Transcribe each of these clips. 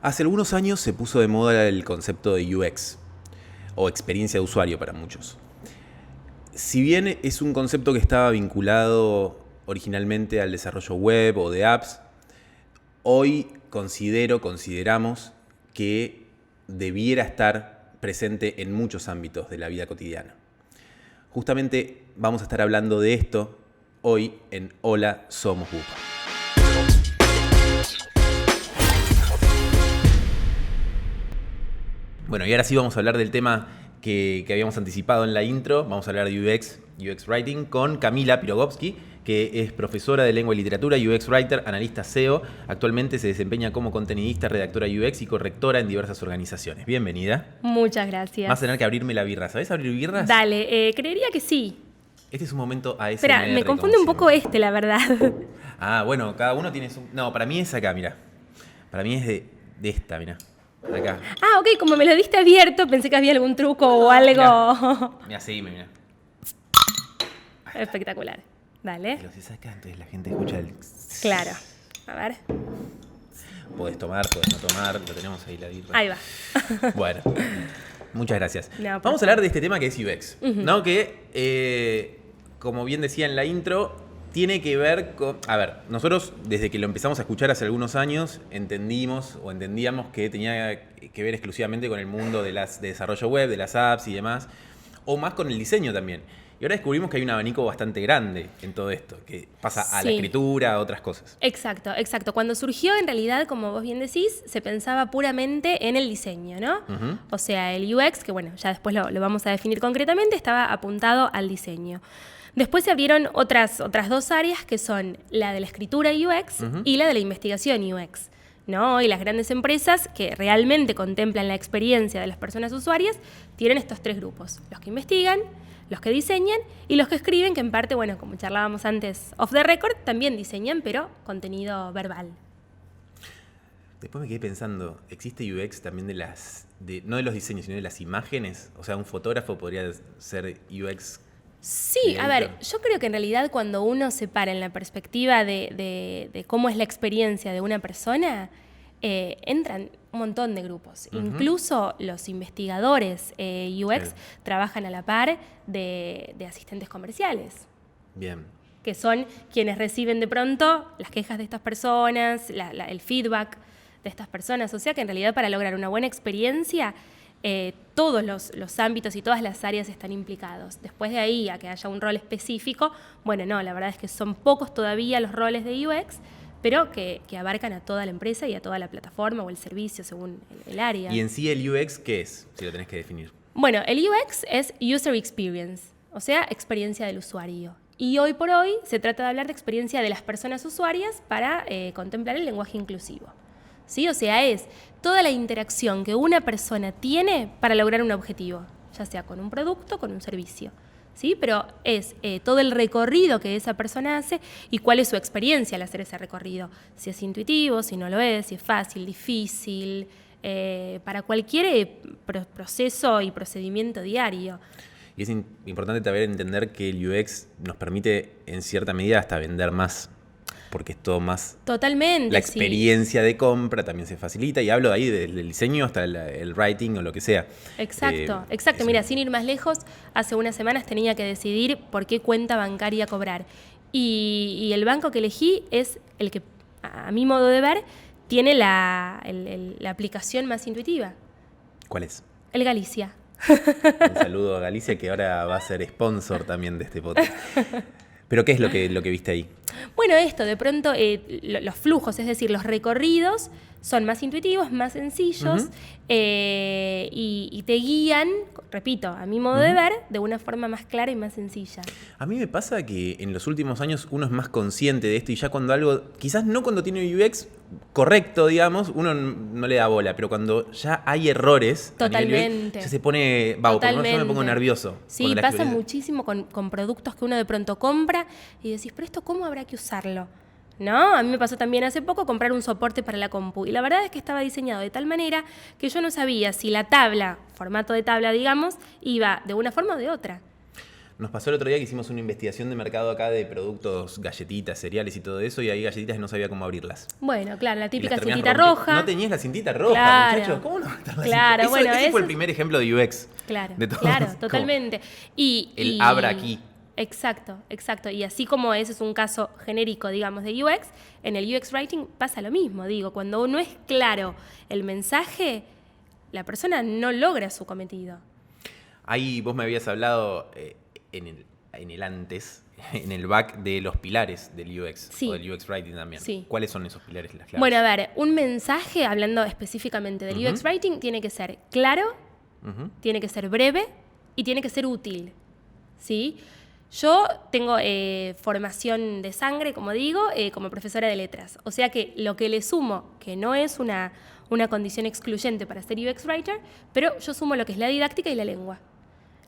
Hace algunos años se puso de moda el concepto de UX, o experiencia de usuario para muchos. Si bien es un concepto que estaba vinculado originalmente al desarrollo web o de apps, hoy consideramos que debiera estar presente en muchos ámbitos de la vida cotidiana. Justamente vamos a estar hablando de esto hoy en Hola, Somos Bupa. Bueno, y ahora sí vamos a hablar del tema que habíamos anticipado en la intro. Vamos a hablar de UX Writing con Camila Pirogovsky, que es profesora de Lengua y Literatura, UX Writer, analista SEO. Actualmente se desempeña como contenidista, redactora UX y correctora en diversas organizaciones. Bienvenida. Muchas gracias. Vas a tener que abrirme la birra. ¿Sabés abrir birras? Dale, creería que sí. Este es un momento ASMR. Espera, me confunde un poco la verdad. Ah, bueno, cada uno tiene su... No, para mí es acá, mira. Para mí es de esta, mira. Acá. Ah, ok, como me lo diste abierto, pensé que había algún truco o algo. Mira, seguime, mira. Espectacular. Dale. Pero si saca, entonces la gente escucha el... Claro. A ver. Podés tomar, podés no tomar, lo tenemos ahí la birra. Ahí va. Bueno, muchas gracias. No, vamos a hablar de este tema que es UX, ¿no? Que, como bien decía en la intro, tiene que ver con... A ver, nosotros desde que lo empezamos a escuchar hace algunos años, entendíamos que tenía que ver exclusivamente con el mundo de desarrollo web, de las apps y demás, o más con el diseño también. Y ahora descubrimos que hay un abanico bastante grande en todo esto, que pasa a la escritura, a otras cosas. Exacto. Cuando surgió, en realidad, como vos bien decís, se pensaba puramente en el diseño, ¿no? Uh-huh. O sea, el UX, que bueno, ya después lo vamos a definir concretamente, estaba apuntado al diseño. Después se abrieron otras dos áreas, que son la de la escritura UX y la de la investigación UX, ¿no? Y las grandes empresas que realmente contemplan la experiencia de las personas usuarias tienen estos tres grupos: los que investigan, los que diseñan y los que escriben, que en parte, bueno, como charlábamos antes off the record, también diseñan, pero contenido verbal. Después me quedé pensando, ¿existe UX también no de los diseños, sino de las imágenes? O sea, un fotógrafo podría ser UX. Sí, a ver, yo creo que en realidad cuando uno se para en la perspectiva de cómo es la experiencia de una persona, entran un montón de grupos. Uh-huh. Incluso los investigadores UX trabajan a la par de asistentes comerciales. Bien. Que son quienes reciben de pronto las quejas de estas personas, el feedback de estas personas. O sea que en realidad para lograr una buena experiencia, todos los ámbitos y todas las áreas están implicados. Después de ahí a que haya un rol específico, bueno, no, la verdad es que son pocos todavía los roles de UX, pero que abarcan a toda la empresa y a toda la plataforma o el servicio según el área. ¿Y en sí el UX qué es, si lo tenés que definir? Bueno, el UX es User Experience, o sea, experiencia del usuario. Y hoy por hoy se trata de hablar de experiencia de las personas usuarias para contemplar el lenguaje inclusivo. ¿Sí? O sea, es toda la interacción que una persona tiene para lograr un objetivo, ya sea con un producto o con un servicio. ¿Sí? Pero es todo el recorrido que esa persona hace y cuál es su experiencia al hacer ese recorrido. Si es intuitivo, si no lo es, si es fácil, difícil, para cualquier proceso y procedimiento diario. Y es importante también entender que el UX nos permite, en cierta medida, hasta vender más. Porque es todo más... Totalmente, la experiencia de compra también se facilita. Y hablo ahí del diseño hasta el writing o lo que sea. Exacto. Mira, sin ir más lejos, hace unas semanas tenía que decidir por qué cuenta bancaria cobrar. Y el banco que elegí es el que, a mi modo de ver, tiene la aplicación más intuitiva. ¿Cuál es? El Galicia. Un saludo a Galicia, que ahora va a ser sponsor también de este podcast. ¿Pero qué es lo que viste ahí? Bueno, esto, de pronto los flujos, es decir, los recorridos son más intuitivos, más sencillos y te guían, repito, a mi modo de ver, de una forma más clara y más sencilla. A mí me pasa que en los últimos años uno es más consciente de esto y ya cuando algo, quizás no cuando tiene UX correcto, digamos, uno no le da bola, pero cuando ya hay errores, totalmente, ya se pone, por lo menos yo me pongo nervioso. Sí, pasa muchísimo con productos que uno de pronto compra y decís, pero esto ¿cómo habrá que usarlo? ¿No? A mí me pasó también hace poco comprar un soporte para la compu y la verdad es que estaba diseñado de tal manera que yo no sabía si la tabla, formato de tabla digamos, iba de una forma o de otra. Nos pasó el otro día que hicimos una investigación de mercado acá de productos, galletitas, cereales y todo eso, y hay galletitas que no sabía cómo abrirlas. Bueno, claro, la Y típica las terminás cintita roja. No tenías la cintita roja, Claro. muchachos. ¿Cómo no va a estar la Claro, cintita? bueno, Ese fue el eso- primer ejemplo de UX. Claro, De todos. claro, Como totalmente. el abra aquí. Exacto, exacto. Y así como ese es un caso genérico, digamos, de UX, en el UX Writing pasa lo mismo. Digo, cuando no es claro el mensaje, la persona no logra su cometido. Ahí vos me habías hablado en el antes, en el back de los pilares del UX, Sí. o del UX Writing también. Sí. ¿Cuáles son esos pilares, las claves? Bueno, a ver, un mensaje, hablando específicamente del UX Writing, tiene que ser claro, tiene que ser breve y tiene que ser útil. ¿Sí? Yo tengo formación de sangre, como digo, como profesora de letras. O sea que lo que le sumo, que no es una condición excluyente para ser UX Writer, pero yo sumo lo que es la didáctica y la lengua.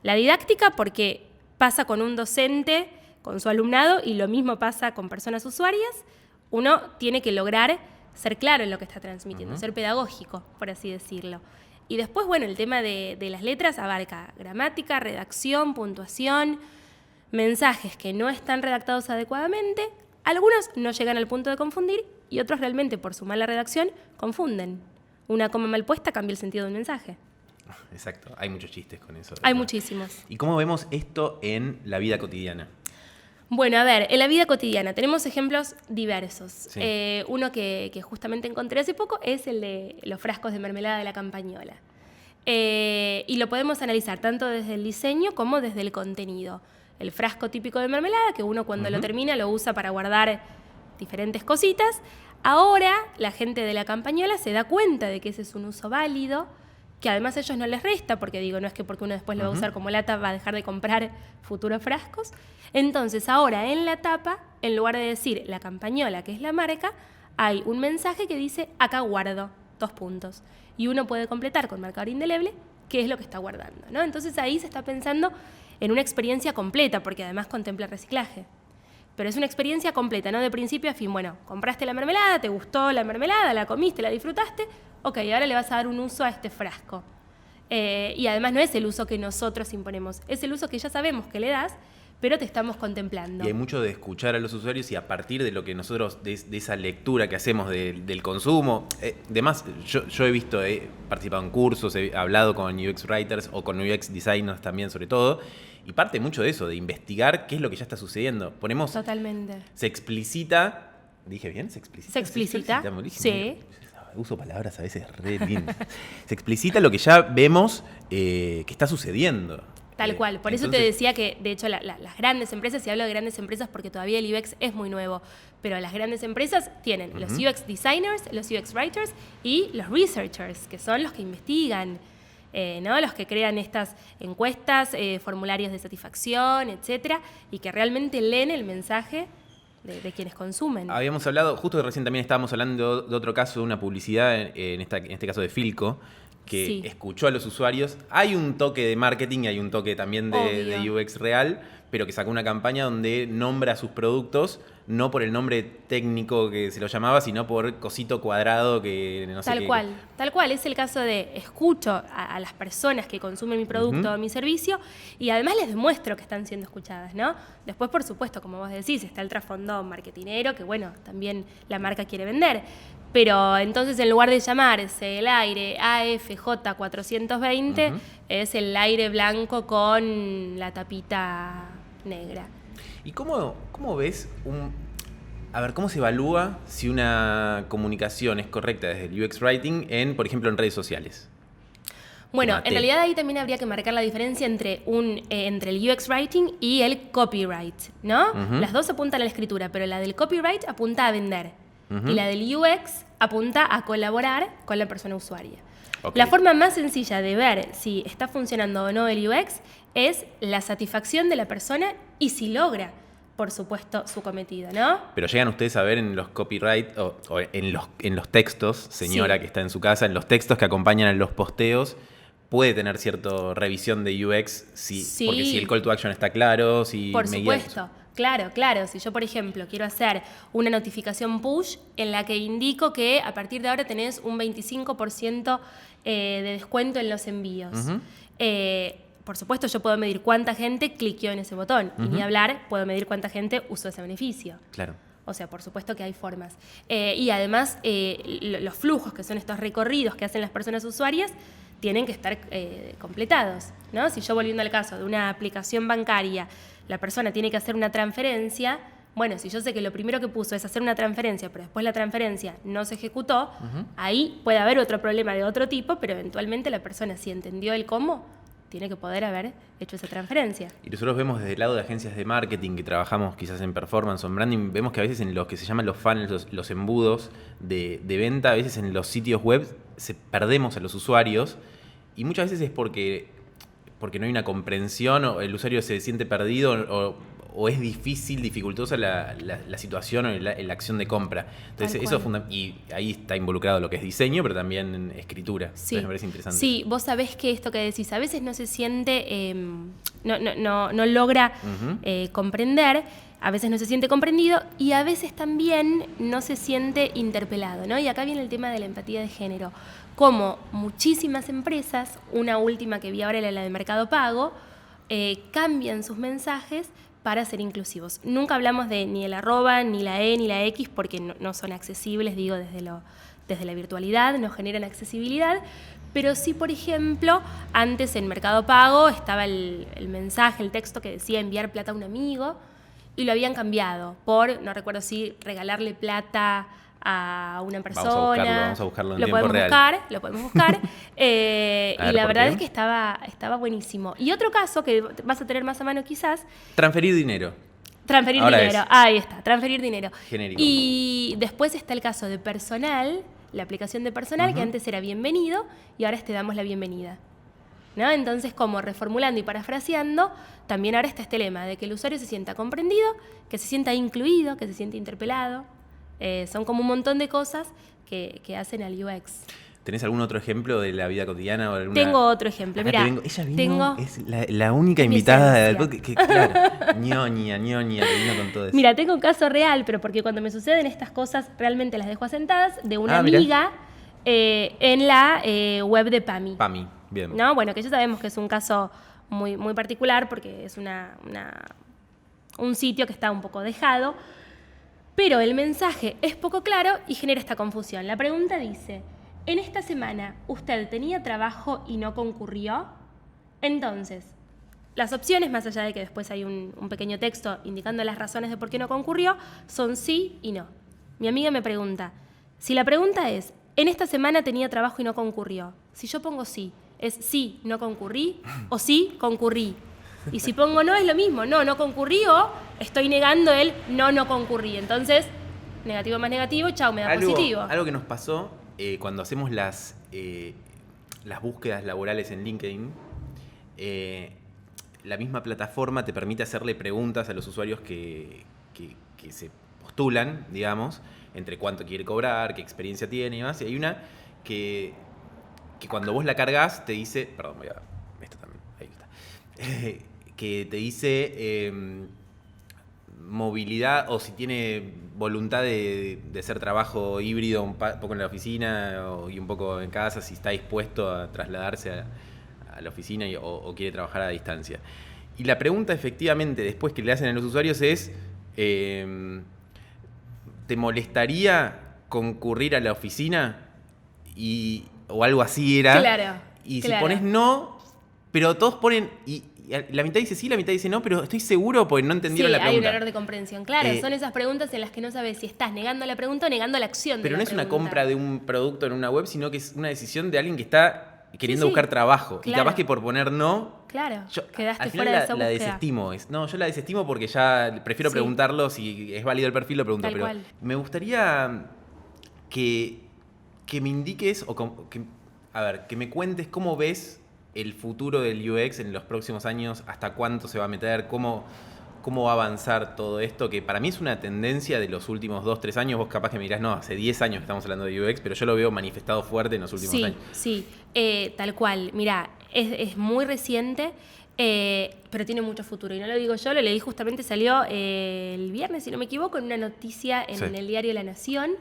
La didáctica porque pasa con un docente, con su alumnado, y lo mismo pasa con personas usuarias. Uno tiene que lograr ser claro en lo que está transmitiendo, ser pedagógico, por así decirlo. Y después, bueno, el tema de las letras abarca gramática, redacción, puntuación, mensajes que no están redactados adecuadamente. Algunos no llegan al punto de confundir y otros realmente, por su mala redacción, confunden. Una coma mal puesta cambia el sentido del mensaje. Exacto, hay muchos chistes con eso. Hay muchísimos. ¿Y cómo vemos esto en la vida cotidiana? Bueno, a ver, en la vida cotidiana tenemos ejemplos diversos. Sí. Uno que justamente encontré hace poco es el de los frascos de mermelada de la campañola. Y lo podemos analizar tanto desde el diseño como desde el contenido. El frasco típico de mermelada, que uno cuando lo termina lo usa para guardar diferentes cositas. Ahora la gente de la campañola se da cuenta de que ese es un uso válido, que además a ellos no les resta, porque digo, no es que porque uno después lo va a usar como lata va a dejar de comprar futuros frascos. Entonces ahora en la tapa, en lugar de decir la campañola, que es la marca, hay un mensaje que dice acá guardo, 2 puntos. Y uno puede completar con marcador indeleble qué es lo que está guardando, ¿no? Entonces ahí se está pensando en una experiencia completa, porque además contempla reciclaje. Pero es una experiencia completa, ¿no? De principio a fin. Bueno, compraste la mermelada, te gustó la mermelada, la comiste, la disfrutaste. Ok, ahora le vas a dar un uso a este frasco. Y además no es el uso que nosotros imponemos, es el uso que ya sabemos que le das, pero te estamos contemplando. Y hay mucho de escuchar a los usuarios y a partir de lo que nosotros, de esa lectura que hacemos del consumo, además yo he visto, he participado en cursos, he hablado con UX Writers o con UX Designers también sobre todo, y parte mucho de eso, de investigar qué es lo que ya está sucediendo. Ponemos, Totalmente. se explicita, ¿dije bien? ¿Se explicita? Se explicita, sí. Uso palabras a veces re lindas. Se explicita lo que ya vemos que está sucediendo. Tal cual, por eso te decía que, de hecho, las grandes empresas, y hablo de grandes empresas porque todavía el UX es muy nuevo, pero las grandes empresas tienen los UX designers, los UX writers y los researchers, que son los que investigan, ¿no? Los que crean estas encuestas, formularios de satisfacción, etcétera, y que realmente leen el mensaje de quienes consumen. Habíamos hablado, justo recién también estábamos hablando de otro caso, de una publicidad, en este caso de Filco, que Sí. escuchó a los usuarios. Hay un toque de marketing, hay un toque también de Obvio. UX real, pero que sacó una campaña donde nombra a sus productos, no por el nombre técnico que se lo llamaba, sino por cosito cuadrado que no sé qué. Tal cual. Es el caso de escucho a las personas que consumen mi producto o mi servicio y además les demuestro que están siendo escuchadas, ¿no? Después, por supuesto, como vos decís, está el trasfondo marketinero que, bueno, también la marca quiere vender. Pero entonces, en lugar de llamarse el aire AFJ 420, es el aire blanco con la tapita negra. ¿Y cómo ves a ver, ¿cómo se evalúa si una comunicación es correcta desde el UX Writing por ejemplo, en redes sociales? Bueno, Mate. en realidad ahí también habría que marcar la diferencia entre el UX Writing y el copyright, ¿no? Las dos apuntan a la escritura, pero la del copyright apunta a vender. Y la del UX apunta a colaborar con la persona usuaria. Ok. La forma más sencilla de ver si está funcionando o no el UX es la satisfacción de la persona y si logra, por supuesto, su cometido, ¿no? Pero llegan ustedes a ver en los copyright o en los textos, señora Sí. que está en su casa, en los textos que acompañan a los posteos, puede tener cierta revisión de UX, Sí. porque si el call to action está claro, si Por me guía- supuesto, claro. Si yo, por ejemplo, quiero hacer una notificación push en la que indico que a partir de ahora tenés un 25% de descuento en los envíos. por supuesto, yo puedo medir cuánta gente cliqueó en ese botón. Y ni hablar, puedo medir cuánta gente usó ese beneficio. Claro. O sea, por supuesto que hay formas. Y además, los flujos, que son estos recorridos que hacen las personas usuarias, tienen que estar completados, ¿no? Si yo, volviendo al caso de una aplicación bancaria, la persona tiene que hacer una transferencia, bueno, si yo sé que lo primero que puso es hacer una transferencia, pero después la transferencia no se ejecutó, ahí puede haber otro problema de otro tipo, pero eventualmente la persona, si entendió el cómo, tiene que poder haber hecho esa transferencia. Y nosotros vemos desde el lado de agencias de marketing que trabajamos quizás en performance o en branding, vemos que a veces en los que se llaman los funnels, los embudos de venta, a veces en los sitios web perdemos a los usuarios y muchas veces es porque no hay una comprensión o el usuario se siente perdido o es dificultosa la situación o la acción de compra. Entonces eso y ahí está involucrado lo que es diseño, pero también escritura. Sí. Entonces me parece interesante. Sí, vos sabés que esto que decís, a veces no se siente, no logra comprender, a veces no se siente comprendido y a veces también no se siente interpelado, ¿no? Y acá viene el tema de la empatía de género. Como muchísimas empresas, una última que vi ahora era la de Mercado Pago, cambian sus mensajes para ser inclusivos. Nunca hablamos de ni el arroba, ni la E, ni la X, porque no son accesibles, digo, desde la virtualidad, no generan accesibilidad, pero sí, por ejemplo, antes en Mercado Pago estaba el mensaje, el texto que decía enviar plata a un amigo, y lo habían cambiado por, no recuerdo si regalarle plata a una persona. Vamos a buscarlo en tiempo real. Lo podemos buscar. Y la verdad es que estaba buenísimo. Y otro caso que vas a tener más a mano quizás. Transferir dinero. Ahí está, transferir dinero. Genérico. Y después está el caso de Personal, la aplicación de Personal, que antes era bienvenido y ahora te damos la bienvenida, ¿no? Entonces, como reformulando y parafraseando, también ahora está este lema de que el usuario se sienta comprendido, que se sienta incluido, que se sienta interpelado. Son como un montón de cosas que hacen al UX. ¿Tenés algún otro ejemplo de la vida cotidiana? O alguna... Tengo otro ejemplo. Mirá, ella vino, es la única invitada del podcast que claro, ñoña, que vino con todo eso. Mira, tengo un caso real, pero porque cuando me suceden estas cosas realmente las dejo asentadas, de una amiga en la web de PAMI. PAMI, bien. ¿No? Bueno, que ya sabemos que es un caso muy, muy particular porque es un sitio que está un poco dejado, pero el mensaje es poco claro y genera esta confusión. La pregunta dice: ¿en esta semana usted tenía trabajo y no concurrió? Entonces, las opciones, más allá de que después hay un pequeño texto indicando las razones de por qué no concurrió, son sí y no. Mi amiga me pregunta, si la pregunta es, ¿en esta semana tenía trabajo y no concurrió? Si yo pongo sí, ¿es sí, no concurrí o sí, concurrí? Y si pongo no, es lo mismo, no concurrí o estoy negando el no concurrí. Entonces, negativo más negativo, chau, me da positivo. Algo que nos pasó cuando hacemos las búsquedas laborales en LinkedIn, la misma plataforma te permite hacerle preguntas a los usuarios que se postulan, digamos, entre cuánto quiere cobrar, qué experiencia tiene y demás. Y hay una que cuando vos la cargas te dice, perdón, voy a... Esto también, ahí está. Que te dice movilidad o si tiene voluntad de hacer trabajo híbrido un poco en la oficina y un poco en casa, si está dispuesto a trasladarse a la oficina o quiere trabajar a distancia. Y la pregunta efectivamente después que le hacen a los usuarios es ¿te molestaría concurrir a la oficina? O algo así era. Claro. Y si pones no, pero todos ponen... Y la mitad dice sí, la mitad dice no, pero estoy seguro porque no entendieron la pregunta. Sí, hay un error de comprensión. Claro, son esas preguntas en las que no sabes si estás negando la pregunta o negando la acción de la pregunta. Pero no es una compra de un producto en una web, sino que es una decisión de alguien que está queriendo buscar trabajo. Claro. Y capaz que por poner no... Claro, quedaste fuera de esa búsqueda. La desestimo. Yo la desestimo porque ya prefiero preguntarlo. Si es válido el perfil, lo pregunto. Pero me gustaría que me indiques que me cuentes cómo ves el futuro del UX en los próximos años, hasta cuánto se va a meter, cómo va a avanzar todo esto, que para mí es una tendencia de los últimos 2-3 años. Vos capaz que me dirás, no, hace 10 años que estamos hablando de UX, pero yo lo veo manifestado fuerte en los últimos años. Sí, tal cual. Mirá, es muy reciente, pero tiene mucho futuro. Y no lo digo yo, lo leí justamente, salió el viernes, si no me equivoco, en una noticia en el diario La Nación,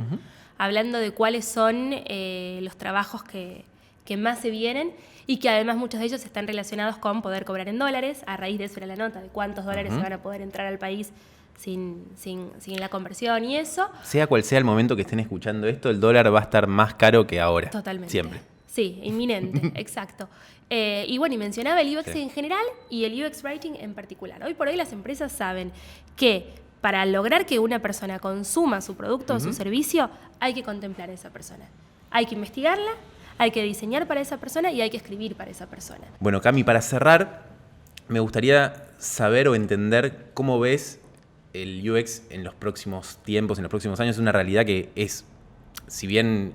hablando de cuáles son los trabajos que que más se vienen y que además muchos de ellos están relacionados con poder cobrar en dólares. A raíz de eso era la nota, de cuántos dólares se van a poder entrar al país sin la conversión y eso. Sea cual sea el momento que estén escuchando esto, el dólar va a estar más caro que ahora. Totalmente. Siempre. Sí, inminente, exacto. Y bueno, y mencionaba el UX Sí. en general y el UX Writing en particular. Hoy por hoy las empresas saben que para lograr que una persona consuma su producto o su servicio, hay que contemplar a esa persona. Hay que investigarla, hay que diseñar para esa persona y hay que escribir para esa persona. Bueno, Cami, para cerrar, me gustaría saber o entender cómo ves el UX en los próximos tiempos, en los próximos años. Es una realidad que es, si bien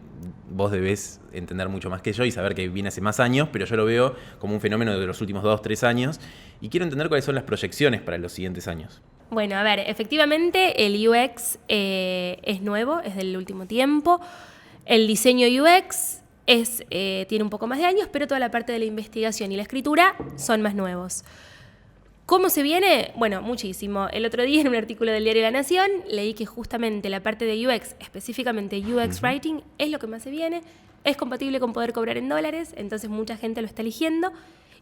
vos debés entender mucho más que yo y saber que viene hace más años, pero yo lo veo como un fenómeno de los últimos 2, 3 años y quiero entender cuáles son las proyecciones para los siguientes años. Bueno, a ver, efectivamente el UX es nuevo, es del último tiempo. El diseño UX tiene un poco más de años, pero toda la parte de la investigación y la escritura son más nuevos. ¿Cómo se viene? Bueno, muchísimo. El otro día en un artículo del diario La Nación leí que justamente la parte de UX, específicamente UX Writing, es lo que más se viene. Es compatible con poder cobrar en dólares, entonces mucha gente lo está eligiendo.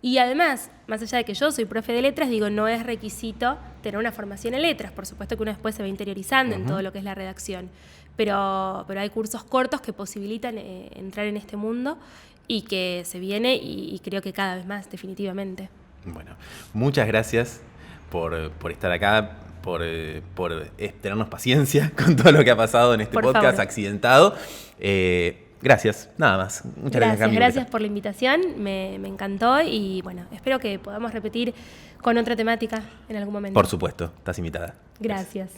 Y además, más allá de que yo soy profe de letras, digo, no es requisito tener una formación en letras. Por supuesto que uno después se va interiorizando en todo lo que es la redacción. Pero hay cursos cortos que posibilitan entrar en este mundo y que se viene y creo que cada vez más, definitivamente. Bueno, muchas gracias por estar acá, por tenernos paciencia con todo lo que ha pasado en este Por podcast favor. accidentado. Gracias, nada más. Muchas gracias, Cami. Gracias por la invitación, me encantó y bueno, espero que podamos repetir con otra temática en algún momento. Por supuesto, estás invitada. Gracias.